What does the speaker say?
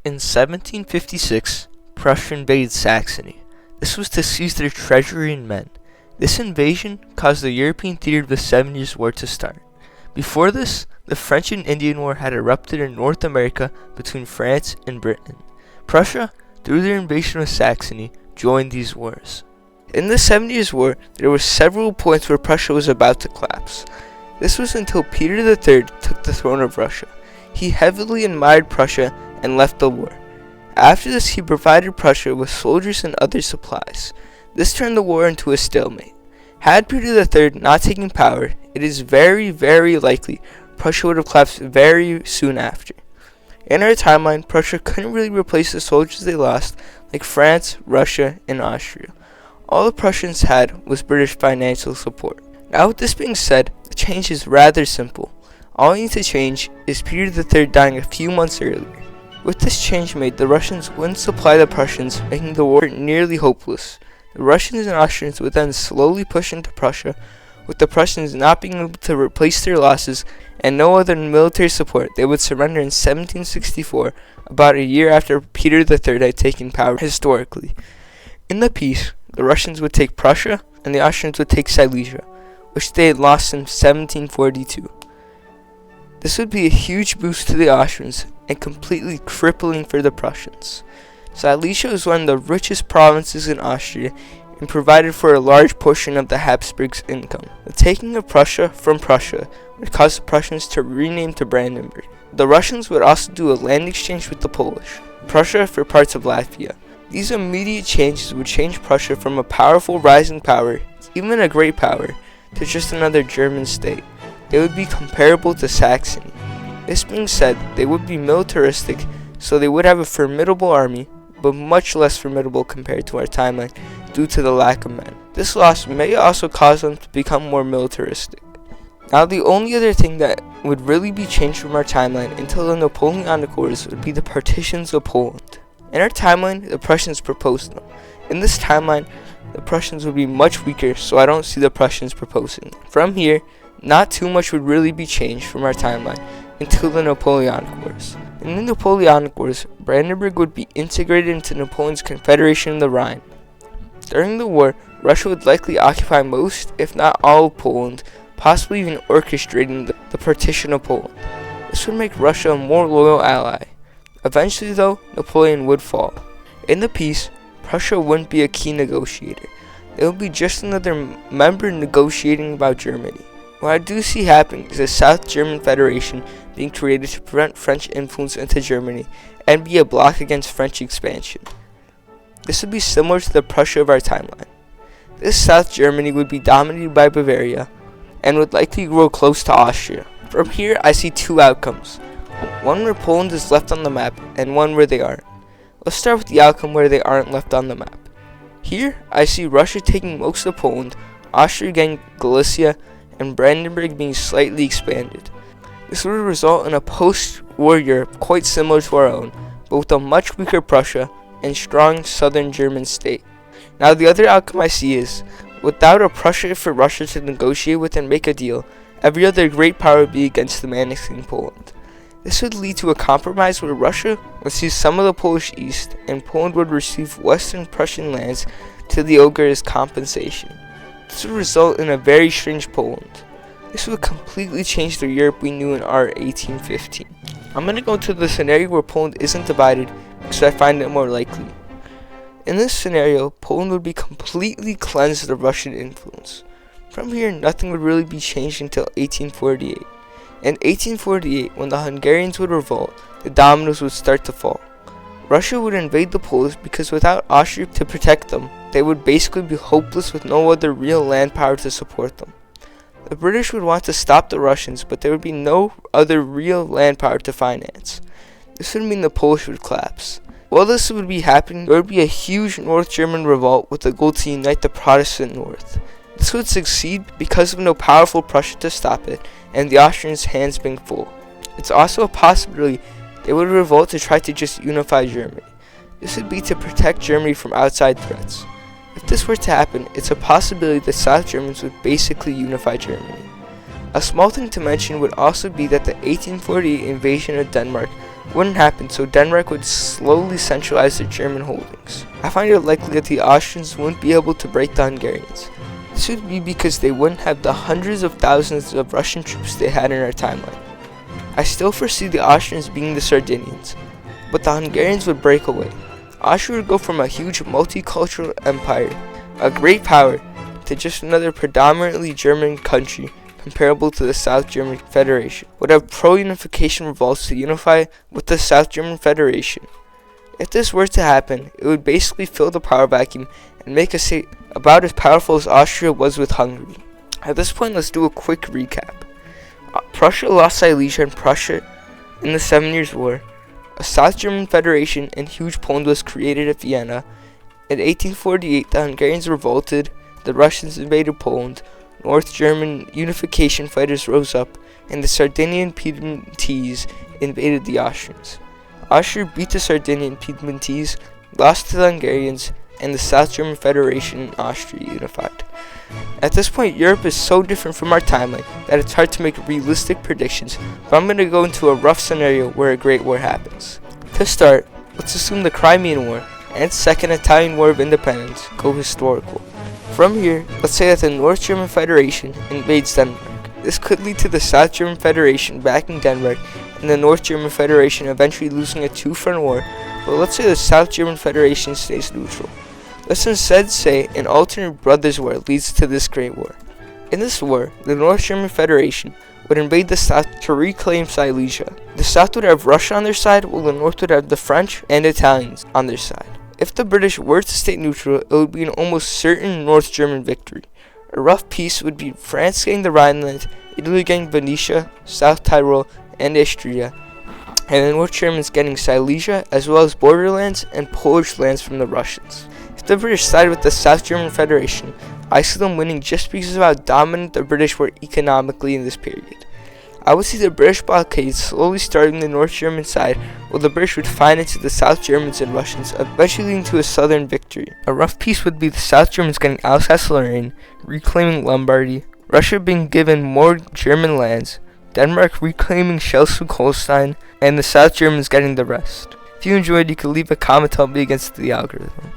In 1756, Prussia invaded Saxony. This was to seize their treasury and men. This invasion caused the European theater of the 7 Years' War to start. Before this, the French and Indian War had erupted in North America between France and Britain. Prussia, through their invasion of Saxony, joined these wars. In the 7 Years' War, there were several points where Prussia was about to collapse. This was until Peter III took the throne of Russia. He heavily admired Prussia and left the war. After this, he provided Prussia with soldiers and other supplies. This turned the war into a stalemate. Had Peter III not taken power, it is very, very likely Prussia would have collapsed very soon after. In our timeline, Prussia couldn't really replace the soldiers they lost, like France, Russia, and Austria. All the Prussians had was British financial support. Now, with this being said, the change is rather simple. All you need to change is Peter III dying a few months earlier. With this change made, the Russians wouldn't supply the Prussians, making the war nearly hopeless. The Russians and Austrians would then slowly push into Prussia, with the Prussians not being able to replace their losses and no other military support. They would surrender in 1764, about a year after Peter III had taken power historically. In the peace, the Russians would take Prussia and the Austrians would take Silesia, which they had lost in 1742. This would be a huge boost to the Austrians and completely crippling for the Prussians. Silesia was one of the richest provinces in Austria and provided for a large portion of the Habsburgs' income. The taking of Prussia from Prussia would cause the Prussians to rename to Brandenburg. The Russians would also do a land exchange with the Polish, Prussia for parts of Latvia. These immediate changes would change Prussia from a powerful rising power, even a great power, to just another German state. They would be comparable to Saxony. This being said, they would be militaristic, so they would have a formidable army, but much less formidable compared to our timeline due to the lack of men. This loss may also cause them to become more militaristic. Now, the only other thing that would really be changed from our timeline until the Napoleonic Wars would be the partitions of Poland. In our timeline, the Prussians proposed them. In this timeline, the Prussians would be much weaker, so I don't see the Prussians proposing them. From here, not too much would really be changed from our timeline until the Napoleonic Wars. In the Napoleonic Wars, Brandenburg would be integrated into Napoleon's Confederation of the Rhine. During the war, Russia would likely occupy most, if not all, of Poland, possibly even orchestrating the partition of Poland. This would make Russia a more loyal ally. Eventually, though, Napoleon would fall. In the peace, Prussia wouldn't be a key negotiator. It would be just another member negotiating about Germany. What I do see happening is a South German Federation being created to prevent French influence into Germany and be a bloc against French expansion. This would be similar to the Prussia of our timeline. This South Germany would be dominated by Bavaria and would likely grow close to Austria. From here, I see two outcomes. One where Poland is left on the map and one where they aren't. Let's start with the outcome where they aren't left on the map. Here, I see Russia taking most of Poland, Austria getting Galicia, and Brandenburg being slightly expanded. This would result in a post-war Europe quite similar to our own, but with a much weaker Prussia and strong southern German state. Now, the other outcome I see is, without a Prussia for Russia to negotiate with and make a deal, every other great power would be against them annexing Poland. This would lead to a compromise where Russia would seize some of the Polish East and Poland would receive Western Prussian lands to the ogre as compensation. This would result in a very strange Poland. This would completely change the Europe we knew in our 1815. I'm going to go to the scenario where Poland isn't divided because I find it more likely. In this scenario, Poland would be completely cleansed of Russian influence. From here, nothing would really be changed until 1848. In 1848, when the Hungarians would revolt, the dominoes would start to fall. Russia would invade the Poles because without Austria to protect them, they would basically be hopeless with no other real land power to support them. The British would want to stop the Russians, but there would be no other real land power to finance. This would mean the Polish would collapse. While this would be happening, there would be a huge North German revolt with the goal to unite the Protestant North. This would succeed because of no powerful Prussia to stop it, and the Austrians' hands being full. It's also a possibility they would revolt to try to just unify Germany. This would be to protect Germany from outside threats. If this were to happen, it's a possibility that South Germans would basically unify Germany. A small thing to mention would also be that the 1848 invasion of Denmark wouldn't happen, so Denmark would slowly centralize their German holdings. I find it likely that the Austrians wouldn't be able to break the Hungarians. This would be because they wouldn't have the hundreds of thousands of Russian troops they had in our timeline. I still foresee the Austrians being the Sardinians, but the Hungarians would break away. Austria would go from a huge multicultural empire, a great power, to just another predominantly German country comparable to the South German Federation, would have pro-unification revolts to unify with the South German Federation. If this were to happen, it would basically fill the power vacuum and make a state about as powerful as Austria was with Hungary. At this point, let's do a quick recap. Prussia lost Silesia and Prussia in the 7 Years' War. A South German Federation and huge Poland was created at Vienna. In 1848, the Hungarians revolted, the Russians invaded Poland, North German unification fighters rose up, and the Sardinian Piedmontese invaded the Austrians. Austria beat the Sardinian Piedmontese, lost to the Hungarians, and the South German Federation and Austria unified. At this point, Europe is so different from our timeline that it's hard to make realistic predictions, but I'm going to go into a rough scenario where a Great War happens. To start, let's assume the Crimean War and Second Italian War of Independence go historical. From here, let's say that the North German Federation invades Denmark. This could lead to the South German Federation backing Denmark and the North German Federation eventually losing a two-front war, but let's say the South German Federation stays neutral. Let's instead say an alternate Brothers' War leads to this Great War. In this war, the North German Federation would invade the South to reclaim Silesia. The South would have Russia on their side, while the North would have the French and Italians on their side. If the British were to stay neutral, it would be an almost certain North German victory. A rough peace would be France getting the Rhineland, Italy getting Venetia, South Tyrol, and Istria, and the North Germans getting Silesia, as well as borderlands and Polish lands from the Russians. If the British side with the South German Federation, I see them winning just because of how dominant the British were economically in this period. I would see the British blockade slowly starting the North German side, while the British would find into the South Germans and Russians, eventually leading to a southern victory. A rough peace would be the South Germans getting Alsace-Lorraine, reclaiming Lombardy, Russia being given more German lands, Denmark reclaiming Schleswig-Holstein, and the South Germans getting the rest. If you enjoyed, you could leave a comment helping me against the algorithm.